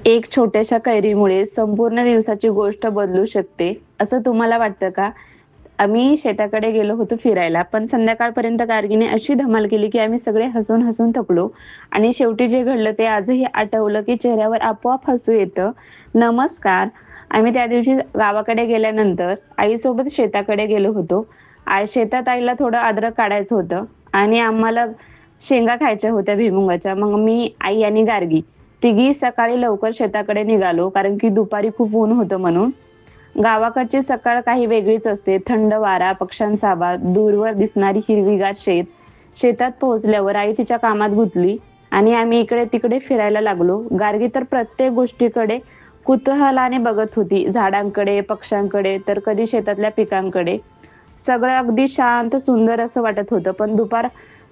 एक छोट्याशा कैरीमुळे संपूर्ण दिवसाची गोष्ट बदलू शकते, असं तुम्हाला वाटतं का? आम्ही शेताकडे गेलो होतो फिरायला, पण संध्याकाळपर्यंत गार्गीने अशी धमाल केली, की आम्ही सगळे हसून-हसून थकलो आणि शेवटी जे घडलं ते आजही आठवलं, की चेहऱ्यावर आपोआप हसू येतं. नमस्कार. आम्ही त्या दिवशी गावाकडे गेल्यानंतर आईसोबत शेताकडे गेलो होतो. शेतात आईला थोडं अद्रक काढायचं होतं आणि आम्हाला शेंगा खायच्या होत्या भुईमुगाच्या. मग मी, आई आणि गार्गी तिघी सकाळी लवकर शेताकडे निघालो, कारण की दुपारी खूप ऊन होतं म्हणून. गावाकडची सकाळ काही वेगळीच असते. थंड वारा, पक्ष्यांचा आवाज, दूरवर दिसणारी हिरवीगार शेत. शेतात पोहोचल्यावर आई तिच्या कामात गुंतली आणि आम्ही इकडे-तिकडे फिरायला लागलो. गार्गी तर प्रत्येक गोष्टीकडे कुतूहलाने बघत होती. झाडांकडे, पक्ष्यांकडे, तर कधी शेतातल्या पिकांकडे. सगळं अगदी शांत, सुंदर असं वाटत होतं. पण दुपार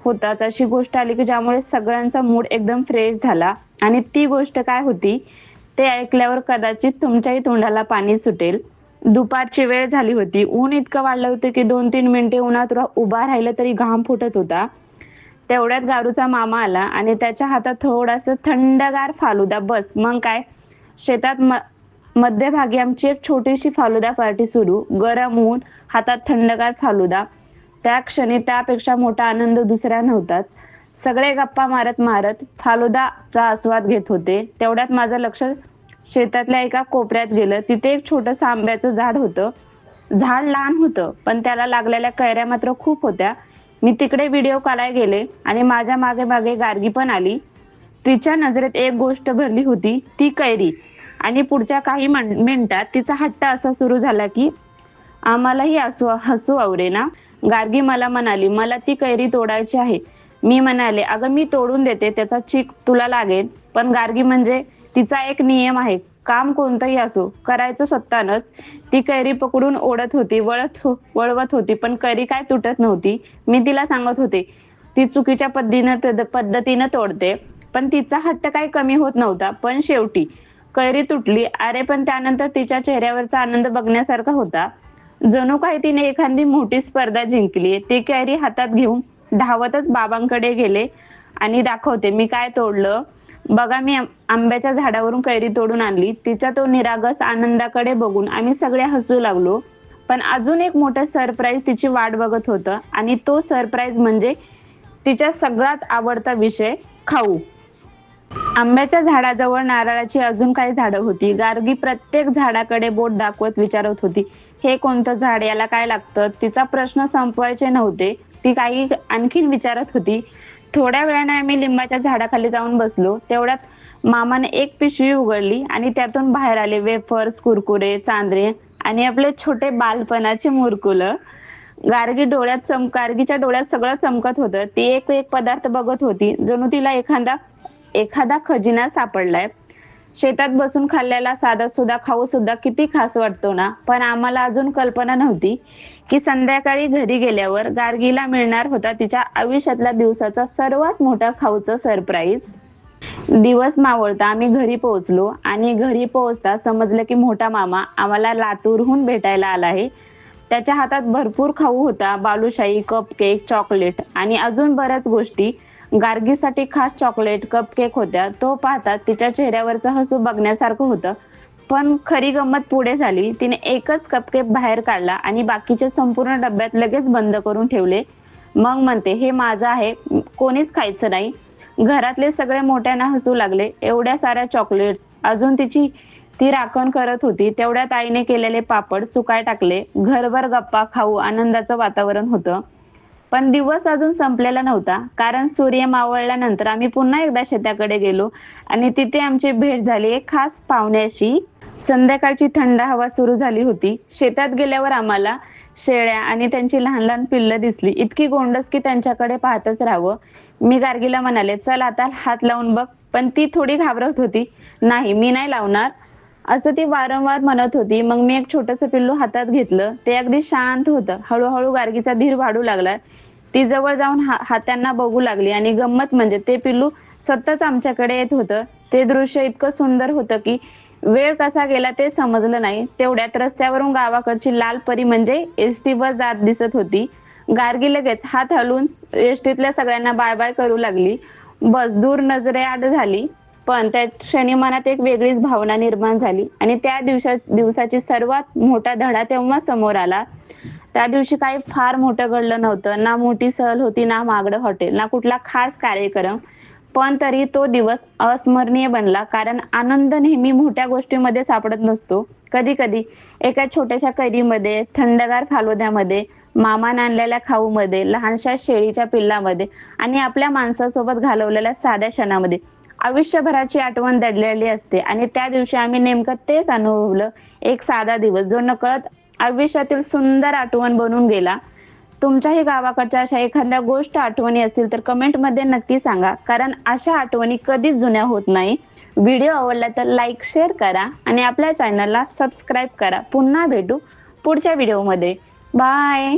होताच अशी गोष्ट आली, की ज्यामुळे सगळ्यांचा मूड एकदम फ्रेश झाला आणि ती गोष्ट काय होती, ते ऐकल्यावर कदाचित तुमच्याही तोंडाला पाणी सुटेल. दुपारची वेळ झाली होती. ऊन इतकं वाढलं होतं, की 2-3 मिनिटे उन्हात उभा राहिलं तरी घाम फुटत होता. तेवढ्यात गारूचा मामा आला आणि त्याच्या हातात थोडासा थंडगार फालुदा. बस मग काय, शेतात मध्यभागी आमची एक छोटीशी फालुदा पार्टी सुरू. गरम ऊन, हातात थंडगार फालुदा. त्या क्षणी त्यापेक्षा मोठा आनंद दुसरा नव्हताच. सगळे गप्पा मारत मारत फालुदाचा आस्वाद घेत होते. तेवढ्यात माझं लक्ष शेतातल्या एका कोपऱ्यात गेलं. तिथे एक छोटंसं आंब्याचं झाड होतं. झाड लहान होतं, पण त्याला लागलेल्या कैऱ्या मात्र खूप होत्या. मी तिकडे व्हिडिओ काढायला गेले आणि माझ्या मागे मागे गार्गी पण आली. तिच्या नजरेत एक गोष्ट भरली होती, ती कैरी. आणि पुढच्या काही मिनिटात तिचा हट्ट असा सुरू झाला, की आम्हालाही हसू आवरेना. गार्गी मला म्हणाली, मला ती कैरी तोडायची आहे. मी म्हणाले, अगं मी तोडून देते, त्याचा चीक तुला लागेल. पण गार्गी म्हणजे तिचा एक नियम आहे, काम कोणतंही असो करायचं स्वतःनंच. ती कैरी पकडून ओढत होती, वळवत होती, पण कैरी काय तुटत नव्हती. मी तिला सांगत होते, ती चुकीच्या पद्धतीनं तोडते, पण तिचा हट्ट काही कमी होत नव्हता. पण शेवटी कैरी तुटली. अरे पण त्यानंतर तिच्या चेहऱ्यावरचा आनंद बघण्यासारखा होता. जणू काही तिने एखादी मोठी स्पर्धा जिंकली. ती कैरी हातात घेऊन धावतच बाबांकडे गेले आणि दाखवते मी काय तोडलं. बघा, मी आंब्याच्या झाडावरून कैरी तोडून आणली. तिच्या तो निरागस आनंदाकडे बघून आम्ही सगळे हसू लागलो. पण अजून एक मोठं सरप्राईज तिची वाट बघत होतं आणि तो सरप्राईज म्हणजे तिच्या सगळ्यात आवडता विषय, खाऊ. आंब्याच्या झाडाजवळ नारळाची अजून काही झाडं होती. गार्गी प्रत्येक झाडाकडे बोट दाखवत विचारत होती, हे कोणतं झाड, याला काय लागतं. तिचा प्रश्न संपवायचे नव्हते. ती काही आणखीन विचारत होती. थोड्या वेळाने आम्ही लिंबाच्या झाडाखाली जाऊन बसलो. तेवढ्यात मामाने एक पिशवी उघडली आणि त्यातून बाहेर आले वेफर्स, कुरकुरे, चांदणे आणि आपले छोटे बालपणाचे मुरकुलं. गार्गीच्या डोळ्यात सगळं चमकत होतं. ती एक एक पदार्थ बघत होती, जणू तिला एखादा एखादा खजिना सापडलाय. शेतात बसून खाल्लेला साधा सुद्धा खाऊ सुद्धा किती खास वाटतो ना. पण आम्हाला अजून कल्पना नव्हती, की संध्याकाळी घरी गेल्यावर गार्गीला मिळणार होता तिच्या आयुष्यातल्या दिवसाचा सर्वात मोठा खाऊचा सरप्राईज. दिवस मावळता आम्ही घरी पोहोचलो आणि घरी पोहोचता समजलं, की मोठा मामा आम्हाला लातूरहून भेटायला आला आहे. त्याच्या हातात भरपूर खाऊ होता. बालुशाही, कपकेक, चॉकलेट आणि अजून बऱ्याच गोष्टी. गार्गीसाठी खास चॉकलेट, कपकेक होत्या. तो पाहता तिच्या चेहऱ्यावरचं हसू बघण्यासारखं होतं. पण खरी गंमत पुढे झाली. तिने एकच कपकेक बाहेर काढला आणि बाकीचे संपूर्ण डब्यात लगेच बंद करून ठेवले. मग म्हणते, हे माझं आहे, कोणीच खायचं नाही. घरातले सगळे मोठ्यानं हसू लागले. एवढ्या साऱ्या चॉकलेट्स. अजून ती राखण करत होती. तेवढ्यात आईने केलेले पापड सुकाय टाकले. घरभर गप्पा, खाऊ, आनंदाचं वातावरण होतं. पण दिवस अजून संपलेला नव्हता, कारण सूर्य मावळल्यानंतर आम्ही पुन्हा एकदा शेताकडे गेलो आणि तिथे आमची भेट झाली एक खास पाहुण्याशी. संध्याकाळची थंड हवा सुरू झाली होती. शेतात गेल्यावर आम्हाला शेळ्या आणि त्यांची लहान लहान पिल्लं दिसली. इतकी गोंडस की त्यांच्याकडे पाहतच राहावं. मी गार्गीला म्हणाले, चल आता हात लावून बघ. पण ती थोडी घाबरत होती. नाही, मी नाही लावणार, असं ती वारंवार म्हणत होती. मग मी एक छोटंसं पिल्लू हातात घेतलं. ते अगदी शांत होतं. हळूहळू गार्गीचा धीर वाढू लागला. ती जवळ जाऊन हातांना बघू लागली आणि गंमत म्हणजे ते पिल्लू स्वतःच आमच्याकडे येत होतं. ते दृश्य इतकं सुंदर होतं, की वेळ कसा गेला ते समजलं नाही. तेवढ्यात रस्त्यावरून गावाकडची लाल परी म्हणजे एसटी बस जात दिसत होती. गार्गी लगेच हात हलवून एसटीतल्या सगळ्यांना बाय बाय करू लागली. बस दूर नजरेआड झाली. पण त्या क्षणी मनात एक वेगळीच भावना निर्माण झाली आणि त्या दिवसाची सर्वात मोठा धडा तेव्हा समोर आला. त्या दिवशी काही फार मोठं घडलं नव्हतं. ना मोठी सहल होती, ना महागडं हॉटेल, ना कुठला खास कार्यक्रम. पण तरी तो दिवस अविस्मरणीय बनला. कारण आनंद नेहमी मोठ्या गोष्टींमध्ये सापडत नसतो. कधी-कधी एका छोट्याशा कैरीमध्ये, थंडगार फालुद्यामध्ये, मामाने आणलेल्या खाऊमध्ये, लहानशा शेळीच्या पिल्लामध्ये आणि आपल्या माणसासोबत घालवलेल्या साध्या क्षणामध्ये आयुष्यभराची आठवण दडलेली असते. आणि त्या दिवशी आम्ही नेमकं तेच अनुभवलं. एक साधा दिवस जो नकळत आयुष्यातील सुंदर आठवण बनून गेला. तुमच्याही गावाकडच्या अशा एखाद्या गोष्ट आठवणी असतील तर कमेंटमध्ये नक्की सांगा. कारण अशा आठवणी कधीच जुन्या होत नाही. व्हिडिओ आवडला तर लाईक, शेअर करा आणि आपल्या चॅनलला सबस्क्राईब करा. पुन्हा भेटू पुढच्या व्हिडिओमध्ये. बाय.